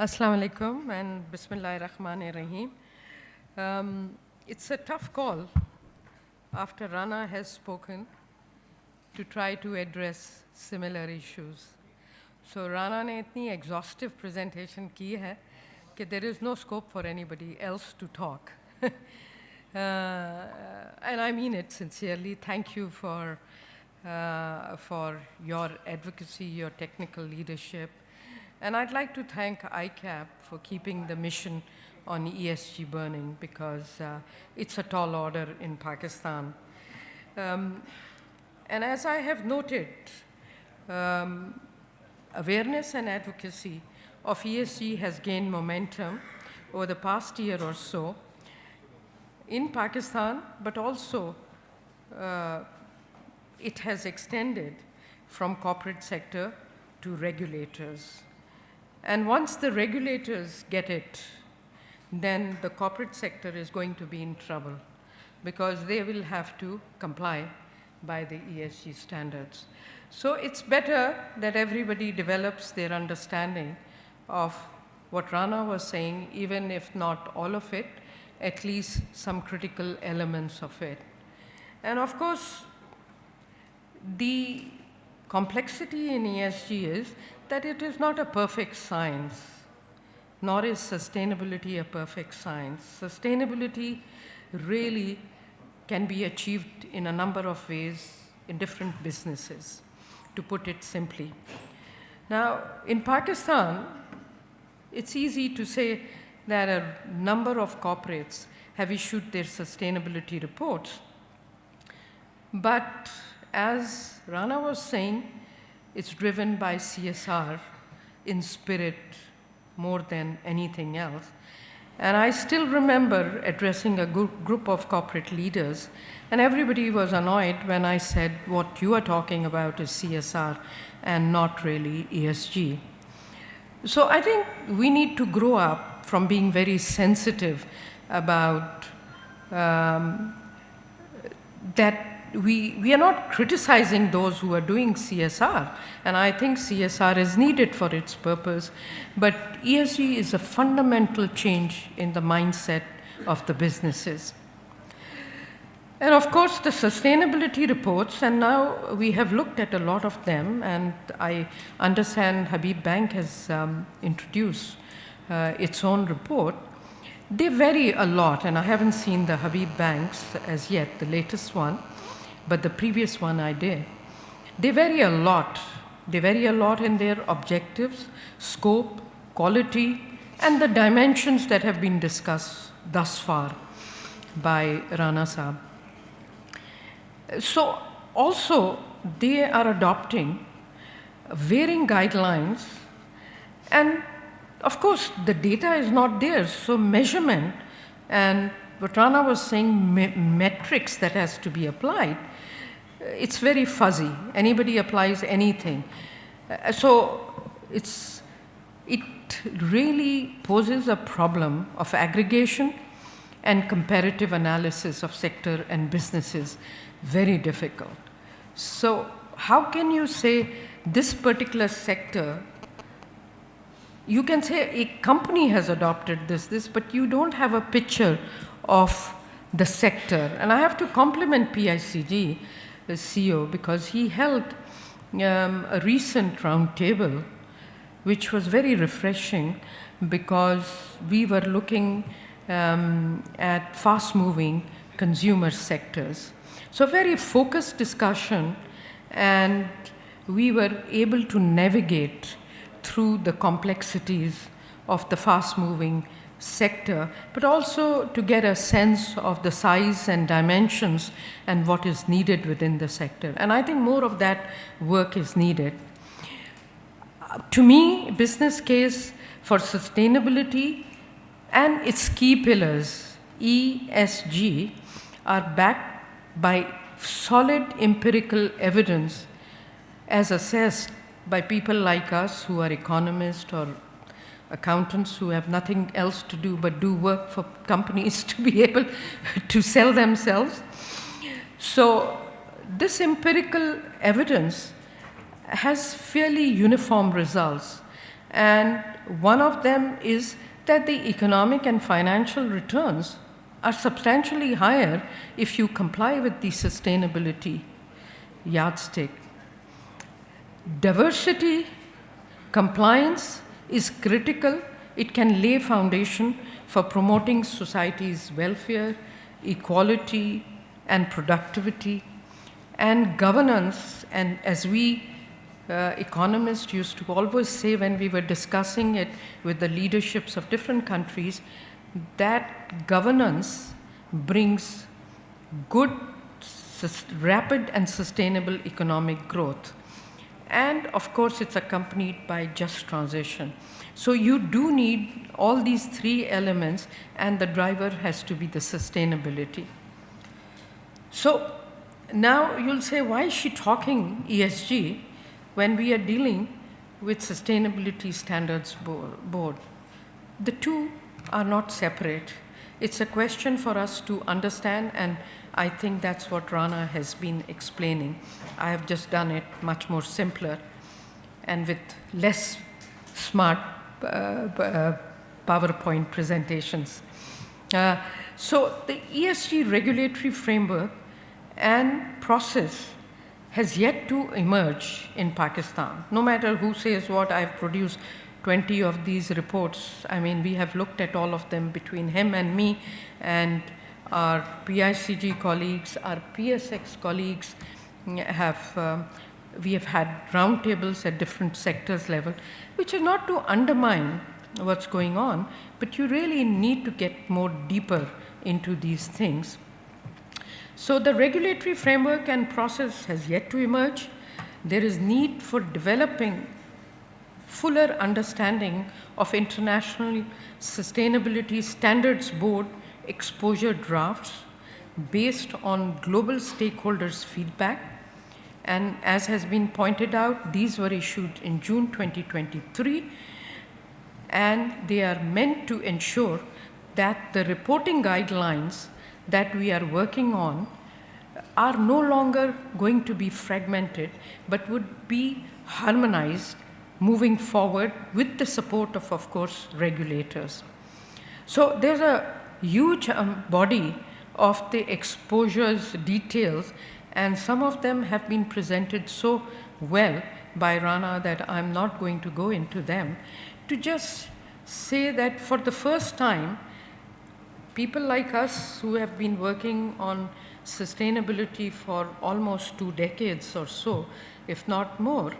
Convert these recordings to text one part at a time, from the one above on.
Assalamu alaikum and Bismillahir Rahmanir Rahim. It's a tough call after Rana has spoken to try to address similar issues. So Rana ne itni exhaustive presentation ki hai that there is no scope for anybody else to talk. And I mean it sincerely. Thank you for your advocacy, your technical leadership. And I'd like to thank ICAP for keeping the mission on ESG burning because it's a tall order in Pakistan. And as I have noted, awareness and advocacy of ESG has gained momentum over the past year or so in Pakistan, but also it has extended from corporate sector to regulators. And once the regulators get it, then the corporate sector is going to be in trouble because they will have to comply by the ESG standards. So it's better that everybody develops their understanding of what Rana was saying, even if not all of it, at least some critical elements of it. And of course, the complexity in ESG is that it is not a perfect science, nor is sustainability a perfect science. Sustainability really can be achieved in a number of ways in different businesses, to put it simply. Now, in Pakistan, it's easy to say that a number of corporates have issued their sustainability reports, but as Rana was saying, it's driven by CSR in spirit more than anything else. And I still remember addressing a group of corporate leaders, and everybody was annoyed when I said, what you are talking about is CSR and not really ESG. So I think we need to grow up from being very sensitive about that. We are not criticizing those who are doing CSR, and I think CSR is needed for its purpose, but ESG is a fundamental change in the mindset of the businesses. And of course, the sustainability reports, and now we have looked at a lot of them, and I understand Habib Bank has introduced its own report. They vary a lot, and I haven't seen the Habib Bank's as yet, the latest one, but the previous one I did. They vary a lot. They vary a lot in their objectives, scope, quality, and the dimensions that have been discussed thus far by Rana Saab. So also, they are adopting varying guidelines, and of course, the data is not there, so measurement and what Rana was saying, metrics that has to be applied, it's very fuzzy. Anybody applies anything. So it really poses a problem of aggregation and comparative analysis of sector and businesses, very difficult. So how can you say this particular sector, you can say a company has adopted this, but you don't have a picture of the sector. And I have to compliment PICG, the CEO, because he held a recent roundtable, which was very refreshing because we were looking at fast-moving consumer sectors. So very focused discussion, and we were able to navigate through the complexities of the fast-moving sector, but also to get a sense of the size and dimensions and what is needed within the sector. And I think more of that work is needed. To me, business case for sustainability and its key pillars, ESG, are backed by solid empirical evidence as assessed by people like us who are economists or accountants who have nothing else to do but do work for companies to be able to sell themselves. So this empirical evidence has fairly uniform results. And one of them is that the economic and financial returns are substantially higher if you comply with the sustainability yardstick. Diversity compliance is critical. It can lay foundation for promoting society's welfare, equality, and productivity. And governance, and as we economists used to always say when we were discussing it with the leaderships of different countries, that governance brings good, rapid and sustainable economic growth. And of course, it's accompanied by just transition. So you do need all these three elements, and the driver has to be the sustainability. So now you'll say, why is she talking ESG when we are dealing with Sustainability Standards Board? The two are not separate. It's a question for us to understand, and I think that's what Rana has been explaining. I have just done it much more simpler and with less smart PowerPoint presentations. So the ESG regulatory framework and process has yet to emerge in Pakistan. No matter who says what, I've produced 20 of these reports. I mean, we have looked at all of them between him and me, and our PICG colleagues, our PSX colleagues we have had roundtables at different sectors level, which is not to undermine what's going on, but you really need to get more deeper into these things. So the regulatory framework and process has yet to emerge. There is need for developing fuller understanding of International Sustainability Standards Board exposure drafts based on global stakeholders' feedback. And as has been pointed out, these were issued in June 2023, and they are meant to ensure that the reporting guidelines that we are working on are no longer going to be fragmented, but would be harmonized moving forward with the support of course, regulators. So there's a huge body of the exposures details, and some of them have been presented so well by Rana that I'm not going to go into them. To just say that for the first time, people like us who have been working on sustainability for almost 2 decades or so, if not more,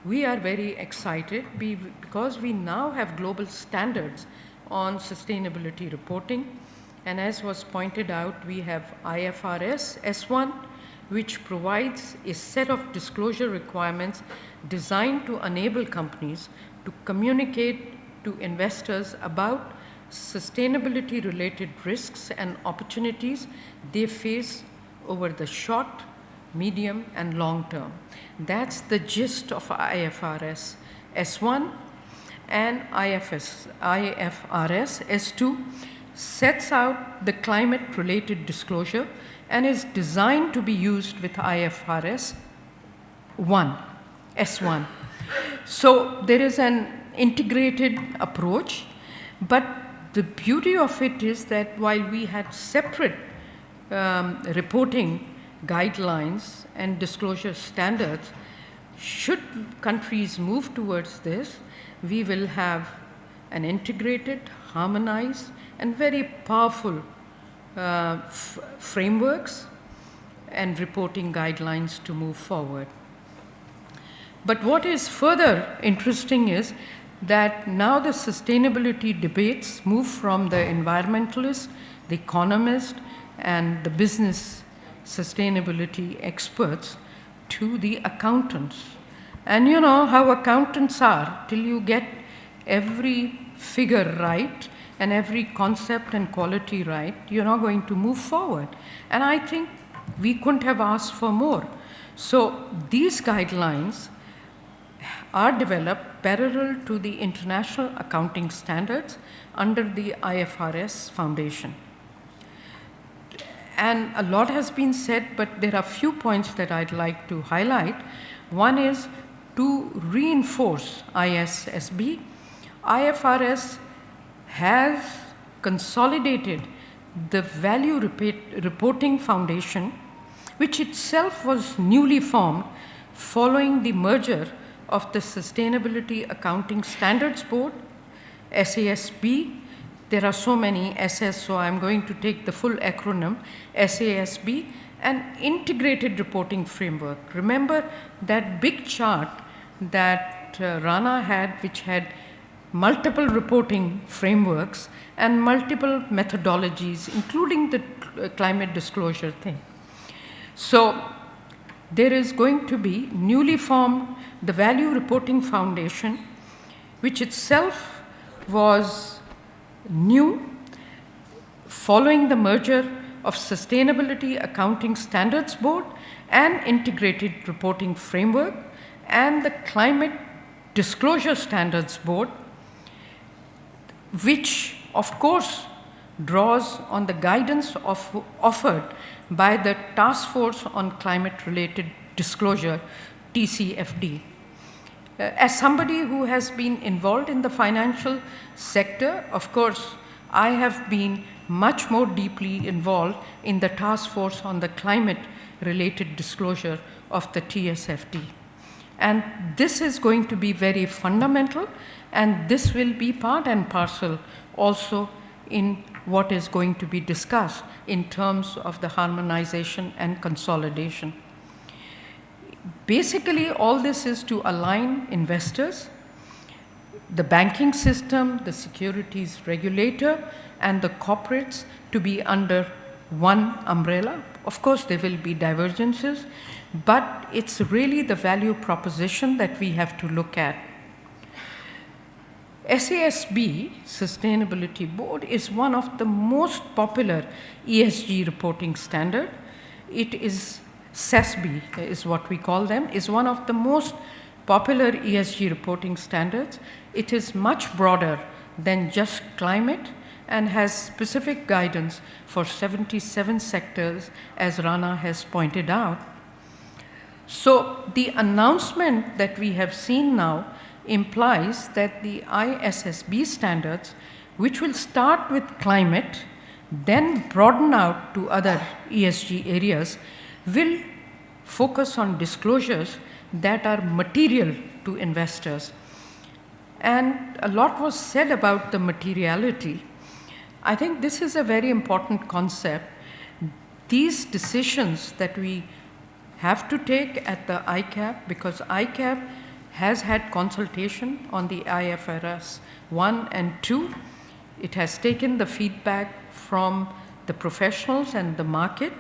we are very excited because we now have global standards on sustainability reporting. And as was pointed out, we have IFRS S1, which provides a set of disclosure requirements designed to enable companies to communicate to investors about sustainability-related risks and opportunities they face over the short, medium, and long term. That's the gist of IFRS S1, and IFRS S2 sets out the climate-related disclosure and is designed to be used with IFRS S1. So there is an integrated approach, but the beauty of it is that while we had separate reporting guidelines and disclosure standards, should countries move towards this, we will have an integrated, harmonized, and very powerful frameworks and reporting guidelines to move forward. But what is further interesting is that now the sustainability debates move from the environmentalist, the economist, and the business sustainability experts to the accountants. And you know how accountants are, till you get every figure right and every concept and quality right, you're not going to move forward. And I think we couldn't have asked for more. So these guidelines are developed parallel to the international accounting standards under the IFRS Foundation. And a lot has been said, but there are few points that I'd like to highlight. One is to reinforce ISSB, IFRS has consolidated the Value Reporting Foundation, which itself was newly formed following the merger of the Sustainability Accounting Standards Board, SASB. There are so many SS, so I'm going to take the full acronym, SASB, an integrated reporting framework. Remember that big chart that Rana had, which had multiple reporting frameworks and multiple methodologies, including the climate disclosure thing. So there is going to be newly formed the Value Reporting Foundation, which itself was new following the merger of Sustainability Accounting Standards Board and Integrated Reporting Framework and the Climate Disclosure Standards Board, which of course draws on the guidance offered by the Task Force on Climate-Related Disclosure, TCFD. As somebody who has been involved in the financial sector, of course, I have been much more deeply involved in the Task Force on the Climate-Related Disclosure of the TSFD. And this is going to be very fundamental, and this will be part and parcel also in what is going to be discussed in terms of the harmonization and consolidation. Basically, all this is to align investors, the banking system, the securities regulator, and the corporates to be under one umbrella. Of course, there will be divergences, but it's really the value proposition that we have to look at. SASB, Sustainability Board, is one of the most popular ESG reporting standard. It is SASB, is what we call them, is one of the most popular ESG reporting standards. It is much broader than just climate and has specific guidance for 77 sectors, as Rana has pointed out. So the announcement that we have seen now implies that the ISSB standards, which will start with climate, then broaden out to other ESG areas, will focus on disclosures that are material to investors. And a lot was said about the materiality. I think this is a very important concept. These decisions that we have to take at the ICAP, because ICAP has had consultation on the IFRS 1 and 2. It has taken the feedback from the professionals and the market.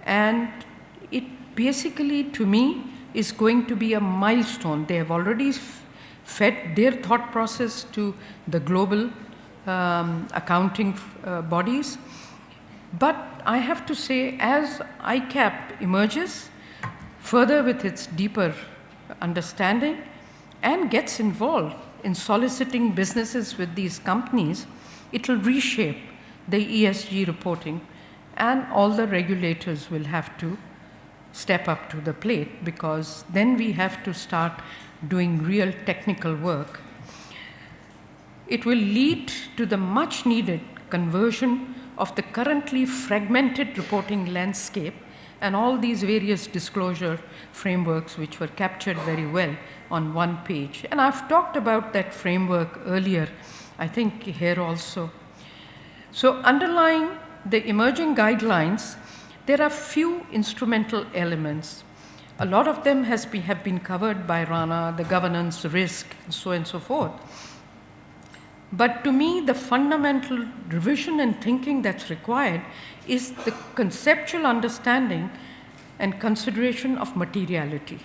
And it basically, to me, is going to be a milestone. They have already fed their thought process to the global accounting bodies. But I have to say, as ICAP emerges further with its deeper understanding and gets involved in soliciting businesses with these companies, it will reshape the ESG reporting, and all the regulators will have to step up to the plate, because then we have to start doing real technical work. It will lead to the much needed conversion of the currently fragmented reporting landscape and all these various disclosure frameworks which were captured very well on one page. And I've talked about that framework earlier, I think here also. So underlying the emerging guidelines, there are few instrumental elements. A lot of them have been covered by Rana, the governance, risk, and so forth. But to me, the fundamental revision and thinking that's required is the conceptual understanding and consideration of materiality.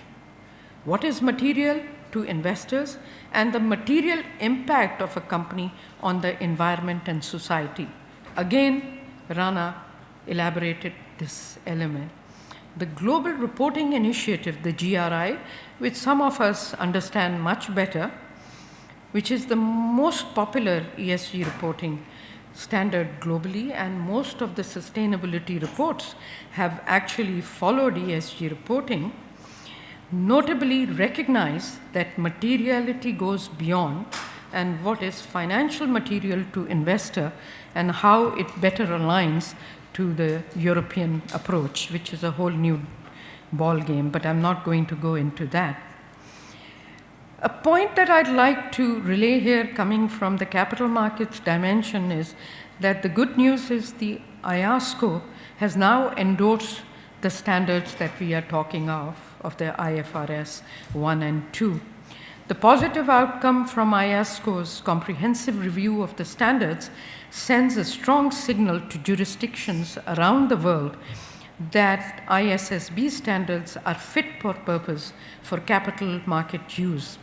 What is material to investors, and the material impact of a company on the environment and society. Again, Rana elaborated this element. The Global Reporting Initiative, the GRI, which some of us understand much better, which is the most popular ESG reporting standard globally, and most of the sustainability reports have actually followed ESG reporting. notably recognize that materiality goes beyond and what is financial material to investor and how it better aligns to the European approach, which is a whole new ball game, but I'm not going to go into that. A point that I'd like to relay here coming from the capital markets dimension is that the good news is the IASCO has now endorsed the standards that we are talking of the IFRS 1 and 2. The positive outcome from IASCO's comprehensive review of the standards sends a strong signal to jurisdictions around the world that ISSB standards are fit for purpose for capital market use.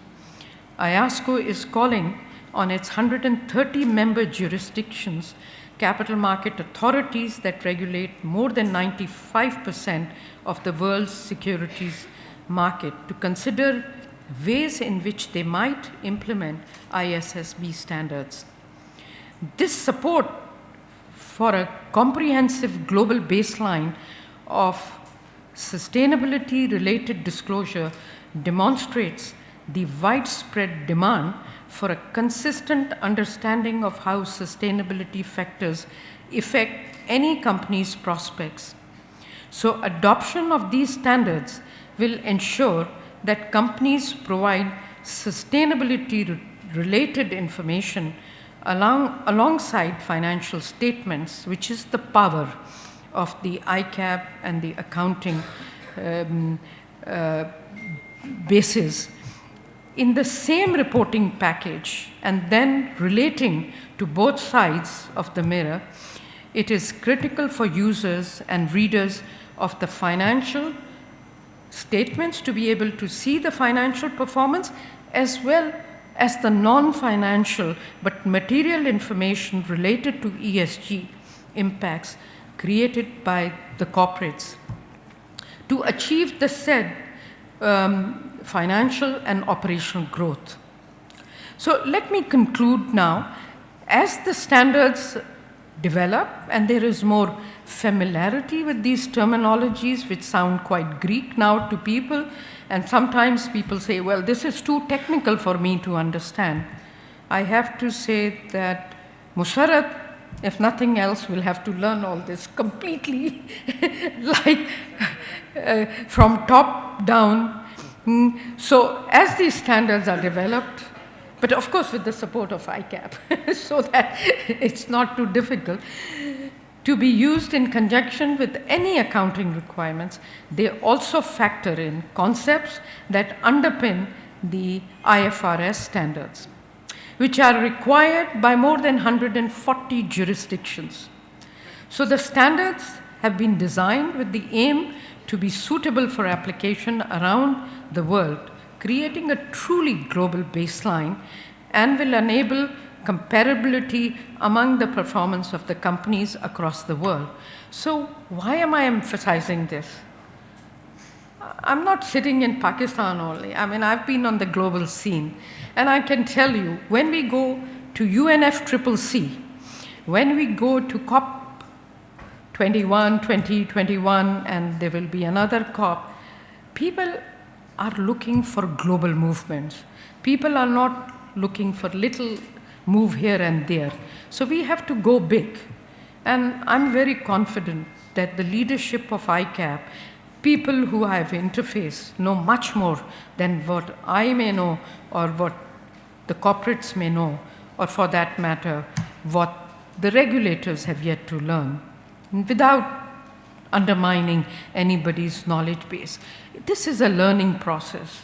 IASCO is calling on its 130 member jurisdictions, capital market authorities that regulate more than 95% of the world's securities market, to consider ways in which they might implement ISSB standards. This support for a comprehensive global baseline of sustainability-related disclosure demonstrates the widespread demand for a consistent understanding of how sustainability factors affect any company's prospects. So, adoption of these standards will ensure that companies provide sustainability-related information alongside financial statements, which is the power of the ICAP and the accounting basis, in the same reporting package, and then relating to both sides of the mirror. It is critical for users and readers of the financial statements to be able to see the financial performance as well as the non-financial but material information related to ESG impacts created by the corporates to achieve the said financial and operational growth. So let me conclude now. As the standards develop and there is more familiarity with these terminologies, which sound quite Greek now to people, and sometimes people say, well, this is too technical for me to understand. I have to say that Musharrat, if nothing else, will have to learn all this completely, like from top down. So as these standards are developed, but of course with the support of ICAP, so that it's not too difficult, to be used in conjunction with any accounting requirements, they also factor in concepts that underpin the IFRS standards, which are required by more than 140 jurisdictions. So the standards have been designed with the aim to be suitable for application around the world, creating a truly global baseline, and will enable comparability among the performance of the companies across the world. So why am I emphasizing this? I'm not sitting in Pakistan only. I mean, I've been on the global scene, and I can tell you, when we go to UNFCCC, when we go to COP 2021, and there will be another COP, people are looking for global movements. People are not looking for little move here and there. So we have to go big. And I'm very confident that the leadership of ICAP, people who I have interfaced, know much more than what I may know or what the corporates may know, or for that matter, what the regulators have yet to learn, without undermining anybody's knowledge base. This is a learning process.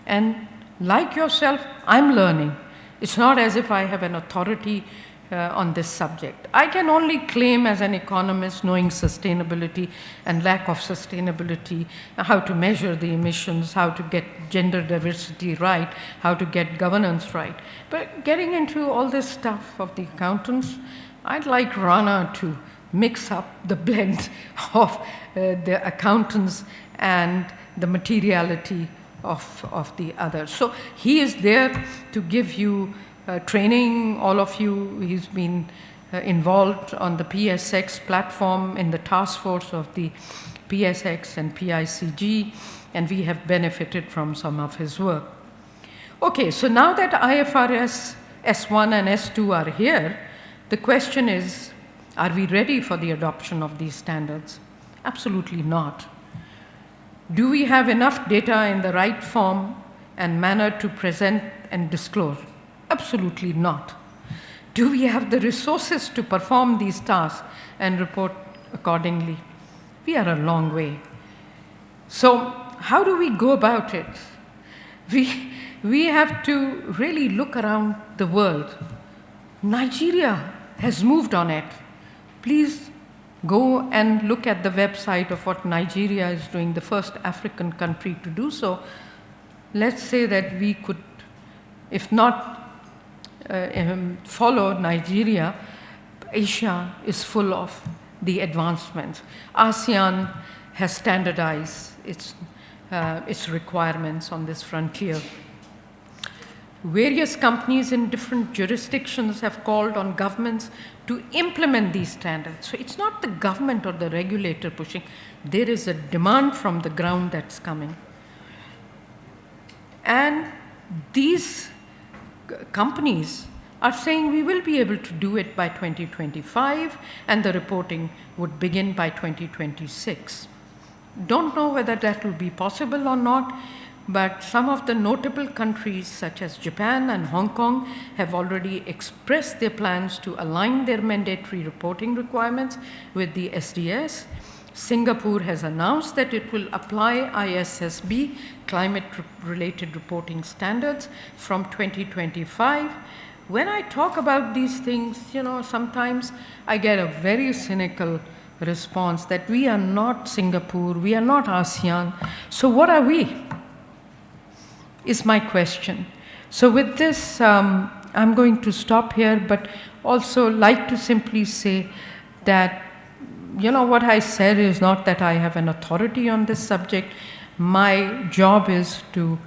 And like yourself, I'm learning. It's not as if I have an authority on this subject. I can only claim as an economist, knowing sustainability and lack of sustainability, how to measure the emissions, how to get gender diversity right, how to get governance right. But getting into all this stuff of the accountants, I'd like Rana to mix up the blend of the accountants and the materiality of the others. So he is there to give you training, all of you. He's been involved on the PSX platform in the task force of the PSX and PICG, and we have benefited from some of his work. Okay, so now that IFRS S1 and S2 are here, the question is, are we ready for the adoption of these standards? Absolutely not. Do we have enough data in the right form and manner to present and disclose? Absolutely not. Do we have the resources to perform these tasks and report accordingly? We are a long way. So how do we go about it? We have to really look around the world. Nigeria has moved on it. Please go and look at the website of what Nigeria is doing, the first African country to do so. Let's say that we could, if not follow Nigeria, Asia is full of the advancements. ASEAN has standardized its requirements on this frontier. Various companies in different jurisdictions have called on governments to implement these standards. So it's not the government or the regulator pushing. There is a demand from the ground that's coming. And these companies are saying we will be able to do it by 2025, and the reporting would begin by 2026. Don't know whether that will be possible or not, but some of the notable countries such as Japan and Hong Kong have already expressed their plans to align their mandatory reporting requirements with the SDS. Singapore has announced that it will apply ISSB, climate-related reporting standards, from 2025. When I talk about these things, sometimes I get a very cynical response that we are not Singapore, we are not ASEAN, so what are we? Is my question. So with this, I'm going to stop here, but also like to simply say that, what I said is not that I have an authority on this subject. My job is to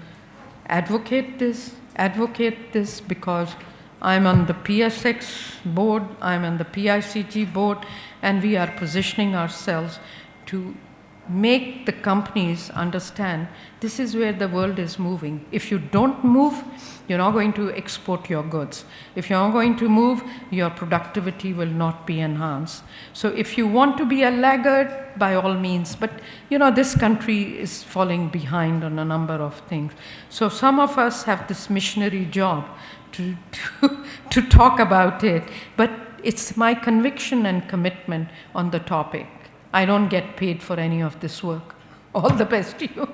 advocate this because I'm on the PSX board, I'm on the PICG board, and we are positioning ourselves to make the companies understand this is where the world is moving. If you don't move, you're not going to export your goods. If you're not going to move, your productivity will not be enhanced. So if you want to be a laggard, by all means, but this country is falling behind on a number of things. So some of us have this missionary job to talk about it, but it's my conviction and commitment on the topic. I don't get paid for any of this work. All the best to you.